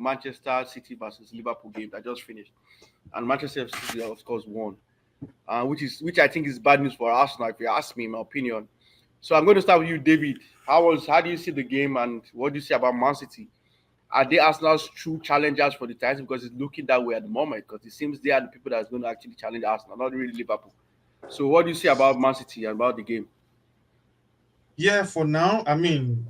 Manchester City versus Liverpool game that just finished, and Manchester City of course won, which I think is bad news for Arsenal if you ask me, in my opinion. So I'm going to start with you, David. How do you see the game, and what do you see about Man City? Are they Arsenal's true challengers for the title? Because it's looking that way at the moment. Because it seems they are the people that's going to actually challenge Arsenal, not really Liverpool. So what do you see about Man City and about the game? Yeah, for now, I mean,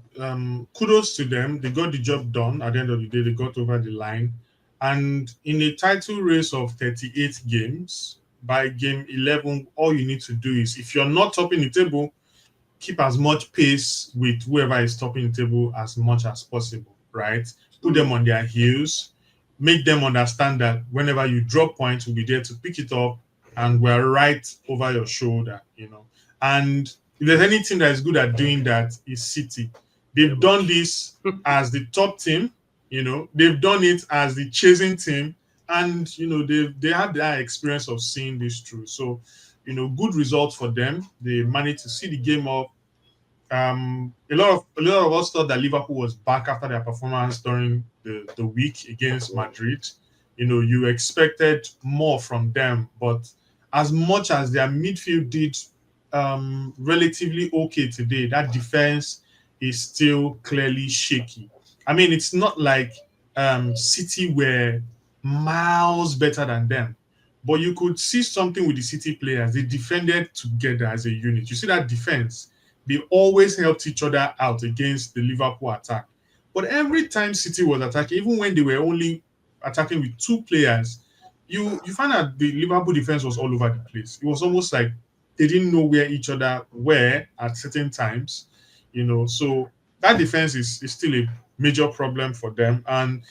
kudos to them. They got the job done. At the end of the day, they got over the line. And in a title race of 38 games, by game 11, all you need to do is, if you're not topping the table, keep as much pace with whoever is topping the table as much as possible, right? Put them Mm. on their heels, make them understand that whenever you drop points, we'll be there to pick it up, and we're right over your shoulder. And if there's anything that is good at doing that, is City. Very They've done much. this as the top team, they've done it as the chasing team, and they have that experience of seeing this through. So, good results for them. They managed to see the game up. A lot of us thought that Liverpool was back after their performance during the week against Madrid. You expected more from them, but as much as their midfield did relatively okay today, that defense is still clearly shaky. I mean, it's not like City were miles better than them, but you could see something with the City players. They defended together as a unit. You see that defense, they always helped each other out against the Liverpool attack. But every time City was attacking, even when they were only attacking with two players, you find out the Liverpool defense was all over the place. It was almost like they didn't know where each other were at certain times. So that defense is still a major problem for them. And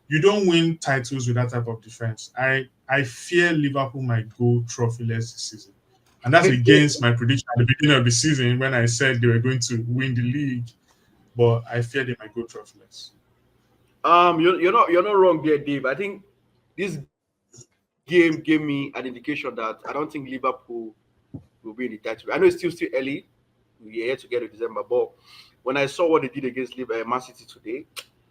you don't win titles with that type of defense. I fear Liverpool might go trophyless this season. And that's against my prediction at the beginning of the season when I said they were going to win the league. But I fear they might go trophyless. You're not wrong there, Dave. I think this game gave me an indication that I don't think Liverpool will be in the title. I know it's still early. We're here to get to December, but when I saw what they did against Man City today,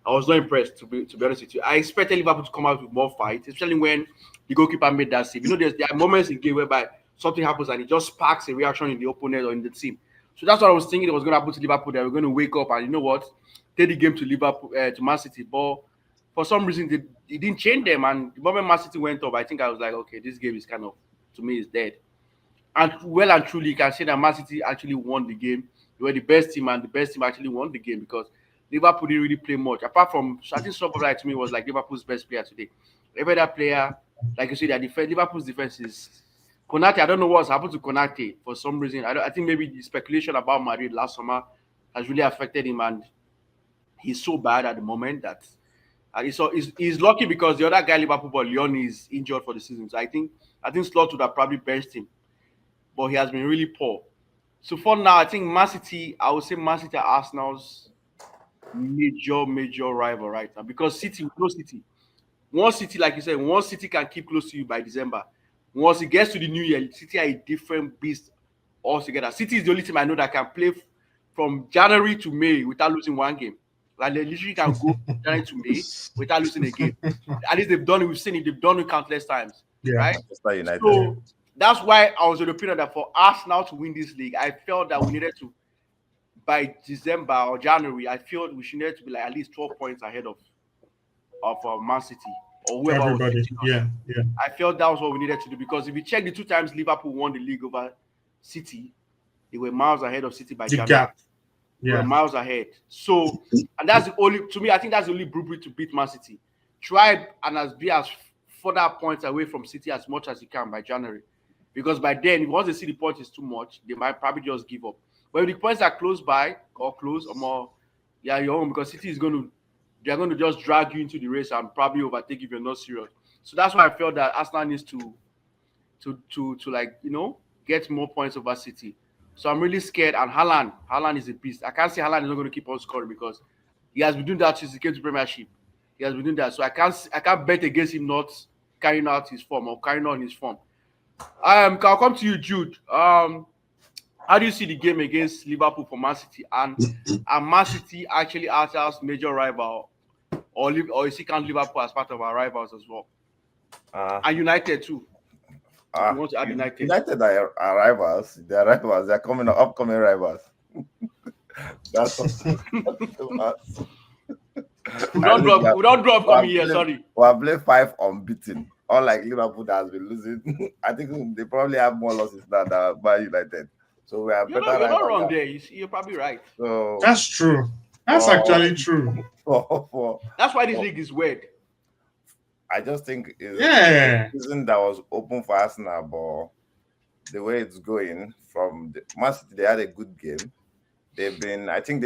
I was not impressed. To be honest with you, I expected Liverpool to come out with more fight, especially when the goalkeeper made that save. There are moments in game whereby something happens and it just sparks a reaction in the opponent or in the team. So that's what I was thinking it was going to happen to Liverpool. They were going to wake up and take the game to Liverpool to Man City. But for some reason, it didn't change them. And the moment Man City went up, I think I was like, okay, this game is kind of, to me, is dead. And well and truly, you can say that Man City actually won the game. They were the best team, and the best team actually won the game because Liverpool didn't really play much. Apart from, I think Soboslai to me was like Liverpool's best player today. Every other player, like you said, Liverpool's defense is Konate. I don't know what's happened to Konate for some reason. I think maybe the speculation about Madrid last summer has really affected him, and he's so bad at the moment that he's lucky because the other guy, Liverpool, but Leon is injured for the season. So I think Slot would have probably benched him, but he has been really poor. So for now, I think Man City, I would say Man City are Arsenal's major rival right now because City, no City. One City, like you said, one City can keep close to you by December. Once it gets to the new year, City are a different beast altogether. City is the only team I know that can play from January to May without losing one game. Like they literally can go from January to May without losing a game. At least they've done it. We've seen it. They've done it countless times, Yeah. right? Manchester United. So that's why I was of the opinion that for Arsenal to win this league, I felt that we needed to, by December or January, I felt we should need to be like at least 12 points ahead of Man City or whoever was Everybody. beating us. Yeah. Yeah. I felt that was what we needed to do because if you check the two times Liverpool won the league over City, they were miles ahead of City by The January. gap. They were Yeah. miles ahead. So, and that's the only, to me, I think that's the only blueprint to beat Man City. Try and be as further points away from City as much as you can by January. Because by then, once they see the points is too much, they might probably just give up. But if the points are close by or close or more, yeah, you're home because City is they're going to just drag you into the race and probably overtake if you're not serious. So that's why I felt that Arsenal needs to like, get more points over City. So I'm really scared. And Haaland is a beast. I can't say Haaland is not going to keep on scoring because he has been doing that since he came to Premiership. He has been doing that. So I can't bet against him not carrying out his form or carrying on his form. I'll come to you, Jude. How do you see the game against Liverpool for Man City? And Man City actually Arsenal's major rival or is he count Liverpool as part of our rivals as well? Uh, And United too. If you uh, want to add United. United are rivals. They're rivals. They're coming upcoming rivals. That's what We at don't least drop. We don't drop coming here. played, Sorry. we have played 5 unbeaten. Unlike Liverpool that has been losing. I think they probably have more losses than Man United. So we are better You're not rivals. wrong there. You're probably right. So That's true. That's actually true. That's why this league is weird. I just think it's Yeah. a season that was open for Arsenal, but the way it's going from the Man City, they had a good game. I think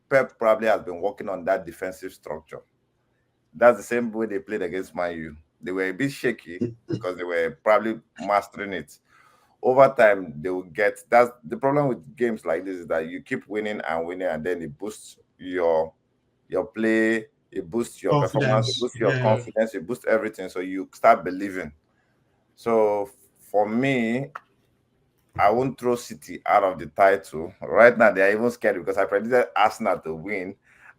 Pep probably has been working on that defensive structure. That's the same way they played against Man U. They were a bit shaky because they were probably mastering it. Over time, they will get. That's the problem with games like this, is that you keep winning and winning, and then it boosts your play, it boosts your performance, it Confidence. boosts your Yeah. confidence, it boosts everything. So you start believing. So for me, I won't throw City out of the title. Right now, they are even scared because I predicted Arsenal to win.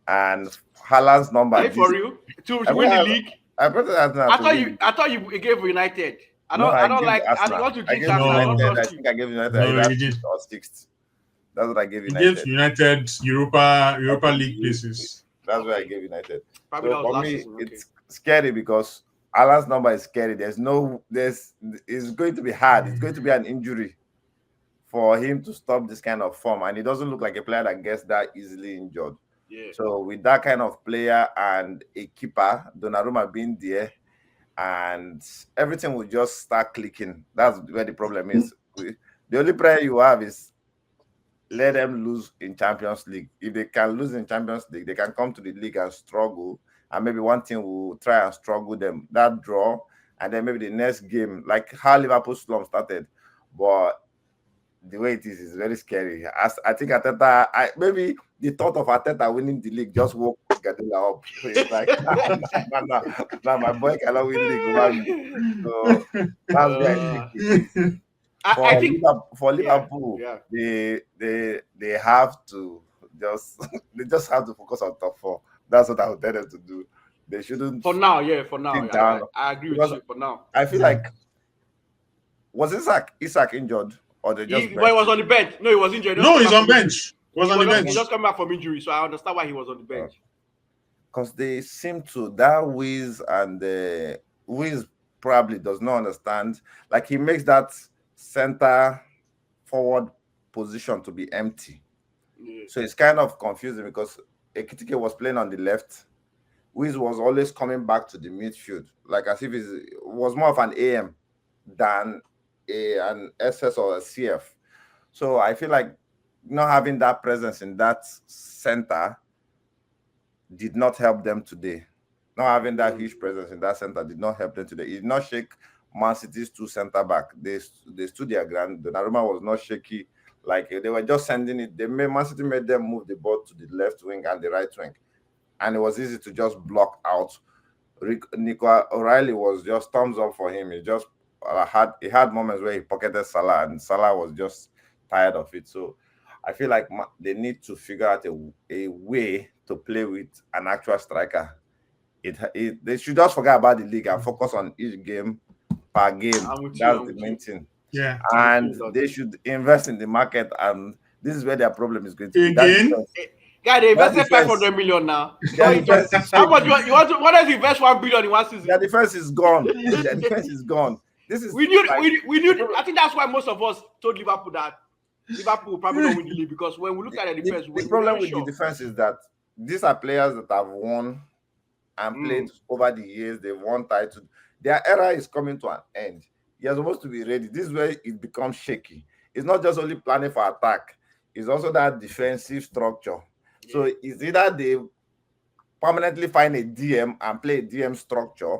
And Haaland's number Are you this for real? I To win the mean, league? I predicted Arsenal to win. I thought you gave United. No, I I don't gave like. I Arsenal. want to I jinx gave Arsenal. I don't United. I trust you. think I gave United No, either you did. 5th or 6th. That's what I gave He gave United. United Europa League places. That's what I gave United. Probably that So was for last me, season. Okay. it's scary because Alan's number is scary. It's going to be hard. It's going to be an injury for him to stop this kind of form. And he doesn't look like a player that gets that easily injured. Yeah. So with that kind of player and a keeper, Donnarumma being there, and everything will just start clicking. That's where the problem is. The only prayer you have is let them lose in Champions League. If they can lose in Champions League, they can come to the league and struggle. And maybe one team will try and struggle them. That draw, and then maybe the next game, like how Liverpool slump started. But the way it is very scary. As I think Arteta, maybe the thought of Arteta winning the league just woke Guardiola up. So it's like, nah, my boy cannot win league over me. So that's where I think it is. I think For Liverpool, yeah. they have to they just have to focus on top 4. That's what I would tell them to do. They shouldn't. For now, yeah. For now, sit down. I agree with Because you. For now, I feel like, was Isak injured, or they just? he was on the bench. No, he was injured. No, he's on bench. He was on the bench. He just come back from injury, so I understand why he was on the bench. Because they seem to that Wiz and Wiz probably does not understand. Like he makes that center forward position to be empty. Yeah. So it's kind of confusing because Ekitike was playing on the left. Wiz was always coming back to the midfield, like as if it was more of an AM than an SS or a CF. So I feel like not having that presence in that center did not help them today. Not having that huge presence in that center did not help them today. It did not shake Man City's 2 center back. They stood their ground. Donnarumma was not shaky. Like they were just sending it. Man City made them move the ball to the left wing and the right wing, and it was easy to just block out. Nico O'Reilly was just thumbs up for him. He just had moments where he pocketed Salah, and Salah was just tired of it. So I feel like they need to figure out a way to play with an actual striker. They should just forget about the league and focus on each game per game. That's the main thing. Yeah. And they should invest in the market, and this is where their problem is going to be. Again? Guy, they invested 500 million now. How much you want to? What else invest 1 billion in one season? Their defense is gone. Their defense is gone. This is we knew. I think that's why most of us told Liverpool that Liverpool will probably not win the league, because when we look at the defense, the problem with the defense is that these are players that have won and played over the years. They've won titles. Their era is coming to an end. You're supposed to be ready. This is where it becomes shaky. It's not just only planning for attack. It's also that defensive structure. Yeah. So it's either they permanently find a DM and play a DM structure,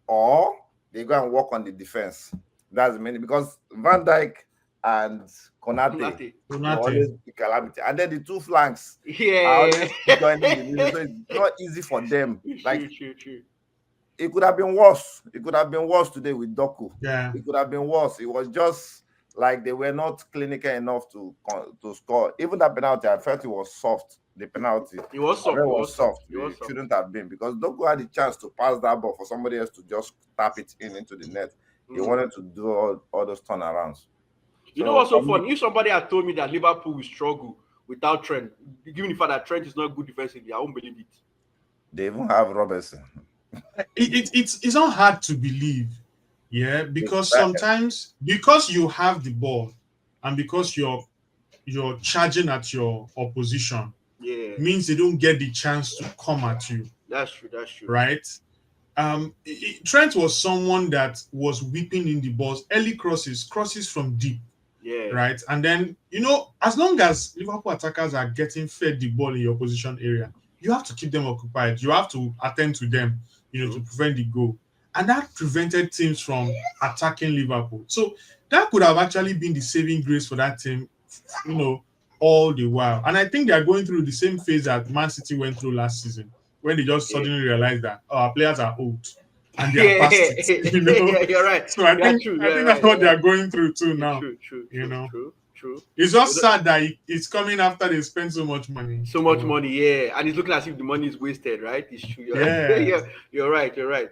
or they go and work on the defense. That's the main, because Van Dijk and Konate will always be calamity. And then the 2 flanks are always joining the middle. So it's not easy for them. Like, true. It could have been worse. It could have been worse today with Doku. Yeah. It could have been worse. It was just like they were not clinical enough to score. Even that penalty, I felt it was soft. The penalty, It was soft. it It was was soft. soft. It was It soft. shouldn't have been, because Dogu had the chance to pass that ball for somebody else to just tap it into the net. He wanted to do all those turnarounds. You know what's so funny? If somebody had told me that Liverpool will struggle without Trent, given the fact that Trent is not good defensively, I won't believe it. They even have Robertson. It's not hard to believe, yeah, because sometimes because you have the ball and because you're charging at your opposition, means they don't get the chance to come at you. That's true. That's true. Right? Trent was someone that was whipping in the balls, early crosses from deep. Yeah. Right? And then, as long as Liverpool attackers are getting fed the ball in your opposition area, you have to keep them occupied. You have to attend to them, to prevent the goal. And that prevented teams from attacking Liverpool. So that could have actually been the saving grace for that team, all the while. And I think they are going through the same phase that Man City went through last season, when they just suddenly realized that our players are old and they are past it. Yeah, you're right. So I think that's what they are going through too now. True. It's just sad that it's coming after they spend so much money. So much money, yeah. And it's looking as if the money is wasted, right? It's true. Yeah. You're right.